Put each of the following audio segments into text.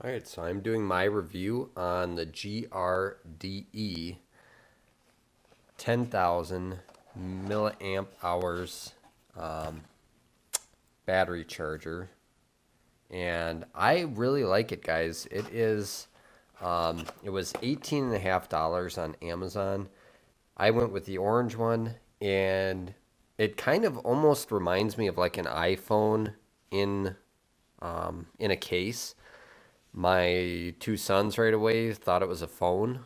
Alright, so I'm doing my review on the GRDE 10,000 milliamp hours battery charger. And I really like it, guys. It was $18.50 on Amazon. I went with the orange one, and it kind of almost reminds me of like an iPhone in a case. My two sons right away thought it was a phone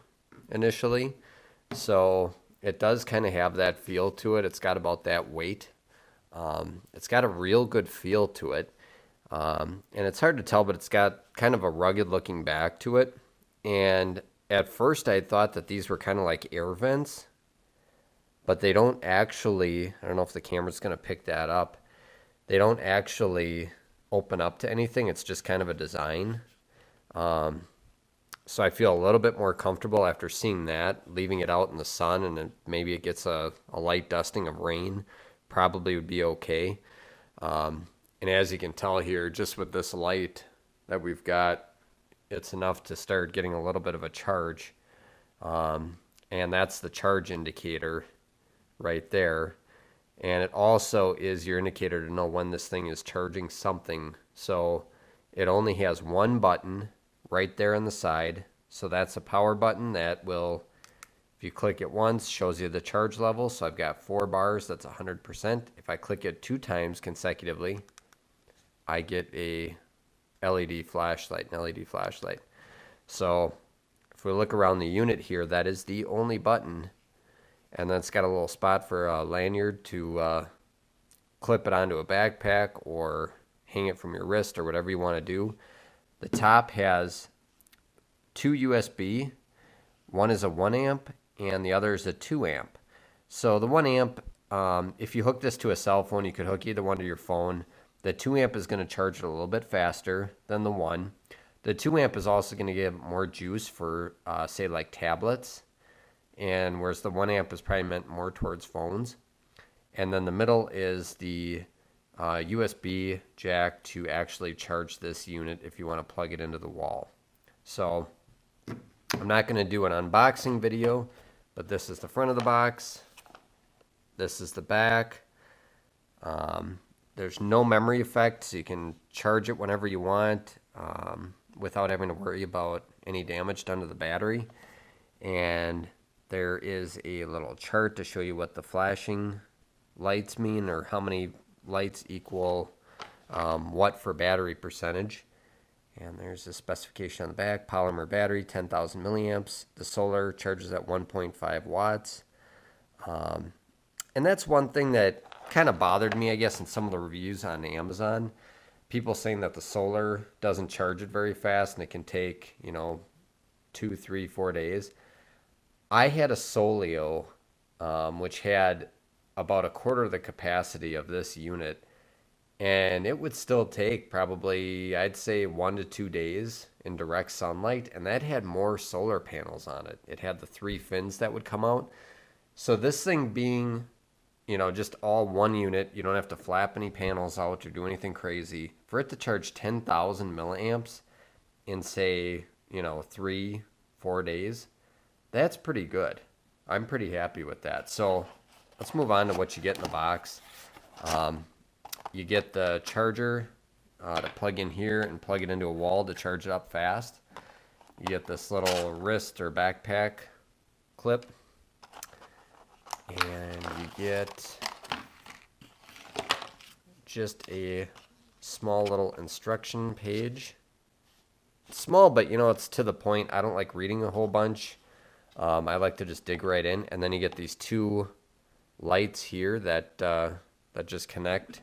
initially. So it does kind of have that feel to it. It's got about that weight. It's got a real good feel to it. And it's hard to tell, but it's got kind of a rugged looking back to it. And at first I thought that these were kind of like air vents, but they don't actually, I don't know if the camera's going to pick that up. They don't actually open up to anything. It's just kind of a design. So I feel a little bit more comfortable after seeing that, leaving it out in the sun, and then maybe it gets a light dusting of rain. Probably would be okay. And as you can tell here, just with this light that we've got, it's enough to start getting a little bit of a charge. And that's the charge indicator right there. And it also is your indicator to know when this thing is charging something. So it only has one button right there on the side. So that's a power button that will, if you click it once, shows you the charge level. So I've got 4 bars, that's 100%. If I click it 2 times consecutively, I get a LED flashlight, an LED flashlight. So if we look around the unit here, that is the only button. And then it's got a little spot for a lanyard to clip it onto a backpack or hang it from your wrist or whatever you want to do. The top has 2 USB. One is a 1 amp and the other is a 2 amp. So the 1 amp, if you hook this to a cell phone, you could hook either one to your phone. The 2 amp is going to charge it a little bit faster than the 1. The 2 amp is also going to give more juice for, say, like tablets. And whereas the 1 amp is probably meant more towards phones. And then the middle is the USB jack to actually charge this unit if you want to plug it into the wall. So I'm not going to do an unboxing video, but this is the front of the box. This is the back. There's no memory effect, so you can charge it whenever you want without having to worry about any damage done to the battery. And there is a little chart to show you what the flashing lights mean, or how many lights equal what for battery percentage. And there's the specification on the back. Polymer battery, 10,000 milliamps. The solar charges at 1.5 watts. And that's one thing that kind of bothered me, I guess, in some of the reviews on Amazon. People saying that the solar doesn't charge it very fast and it can take, 2, 3, 4 days. I had a Solio, which had about a quarter of the capacity of this unit, and it would still take probably, I'd say, 1 to 2 days in direct sunlight, and that had more solar panels on it. It had the 3 fins that would come out. So this thing being, just all one unit, you don't have to flap any panels out or do anything crazy. For it to charge 10,000 milliamps in, say, 3, 4 days, that's pretty good. I'm pretty happy with that. So let's move on to what you get in the box. You get the charger to plug in here and plug it into a wall to charge it up fast. You get this little wrist or backpack clip. And you get just a small little instruction page. It's small, but it's to the point. I don't like reading a whole bunch. I like to just dig right in. And then you get these 2 lights here that just connect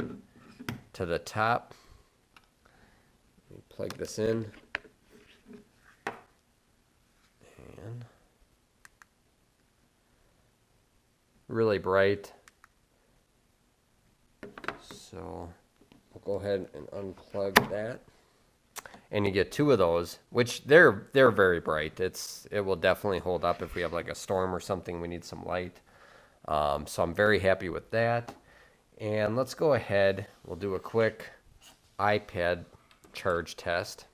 to the top. Let me plug this in. And really bright. So we'll go ahead and unplug that. And you get 2 of those, which they're very bright. It will definitely hold up if we have like a storm or something. We need some light. So I'm very happy with that. And let's go ahead. We'll do a quick iPad charge test.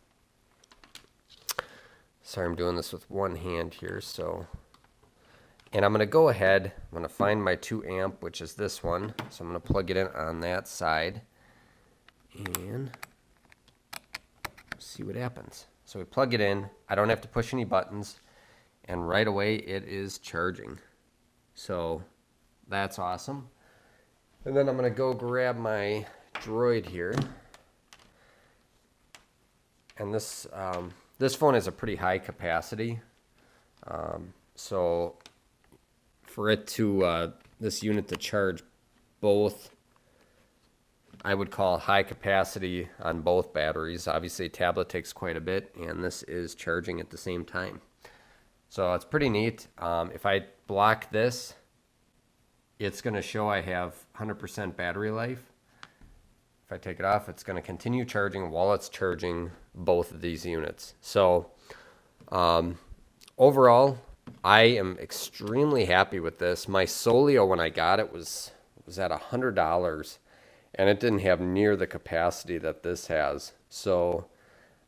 Sorry, I'm doing this with one hand here, so. And I'm going to go ahead, I'm going to find my 2 amp, which is this one. So I'm going to plug it in on that side and see what happens. So we plug it in. I don't have to push any buttons, and right away it is charging. So that's awesome. And then I'm going to go grab my Droid here. And this phone has a pretty high capacity. So for it to, this unit to charge both, I would call high capacity on both batteries. Obviously, tablet takes quite a bit, and this is charging at the same time. So it's pretty neat. If I block this, it's going to show I have 100% battery life. If I take it off, it's going to continue charging while it's charging both of these units. So overall, I am extremely happy with this. My Solio, when I got it, was at $100, and it didn't have near the capacity that this has. So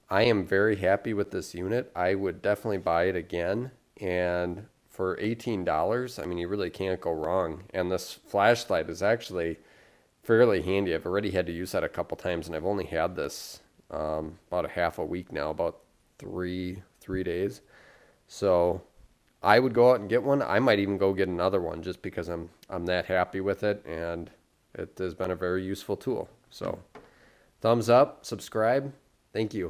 I am very happy with this unit. I would definitely buy it again. And for $18, I mean, you really can't go wrong. And this flashlight is actually fairly handy. I've already had to use that a couple times, and I've only had this about a half a week now, about three days. So I would go out and get one. I might even go get another one just because I'm that happy with it, and it has been a very useful tool. So thumbs up, subscribe. Thank you.